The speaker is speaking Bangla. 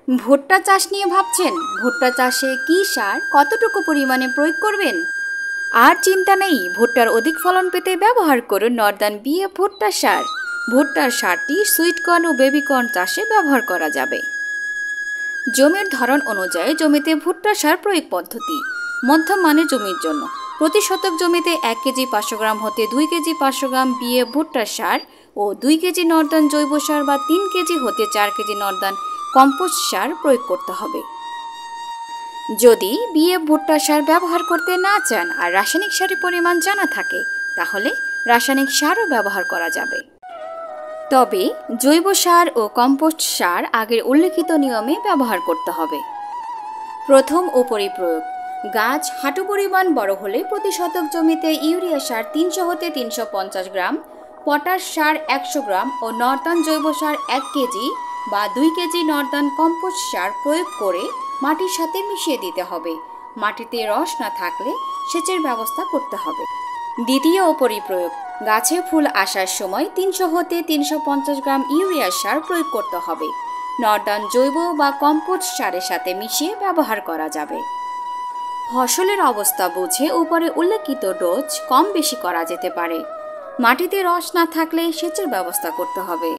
ভুট্টা চাষ নিয়ে ভাবছেন? ভুট্টা চাষে কি সার কতটুকু পরিমাণে প্রয়োগ করবেন? আর চিন্তা নেই, ভুট্টার অধিক ফলন পেতে ব্যবহার করুন নর্দার্ন বিএফ ভুট্টা সার। ভুট্টার সারটি সুইটকর্ন ও বেবিকর্ন চাষে ব্যবহার করা যাবে। জমির ধরন অনুযায়ী জমিতে ভুট্টা সার প্রয়োগ পদ্ধতি। মধ্যম মানের জমির জন্য প্রতি শতক জমিতে 1 কেজি 500 গ্রাম হতে 2 কেজি 500 গ্রাম বিএফ ভুট্টা সার ও 2 কেজি নর্দার্ন জৈব সার বা 3 কেজি হতে 4 কেজি নর্দার্ন কম্পোস্ট সার প্রয়োগ করতে হবে। যদি বিএফ ভুট্টা সার ব্যবহার করতে না চান আর রাসায়নিক সারের পরিমাণ জানা থাকে, তাহলে রাসায়নিক সারও ব্যবহার করা যাবে। তবে জৈব সার ও কম্পোস্ট সার আগের উল্লেখিত নিয়মে ব্যবহার করতে হবে। প্রথম ও পরিপ্রয়োগ। গাছ হাঁটু পরিমাণ বড় হলে প্রতি শতক জমিতে ইউরিয়া সার 300 হতে 350 গ্রাম, পটাশ সার 100 গ্রাম ও নর্দার্ন জৈব সার 1 কেজি বা 2 কেজি নর্দার্ন কম্পোস্ট সার প্রয়োগ করে মাটির সাথে মিশিয়ে দিতে হবে। মাটিতে রস না থাকলে সেচের ব্যবস্থা করতে হবে। দ্বিতীয় ও পরিপ্রয়োগ। গাছে ফুল আসার সময় 300 হতে 350 গ্রাম ইউরিয়া সার প্রয়োগ করতে হবে। নর্দার্ন জৈব বা কম্পোস্ট সারের সাথে মিশিয়ে ব্যবহার করা যাবে। ফসলের অবস্থা বুঝে উপরে উল্লেখিত ডোজ কম বেশি করা যেতে পারে। মাটিতে রস না থাকলে সেচের ব্যবস্থা করতে হবে।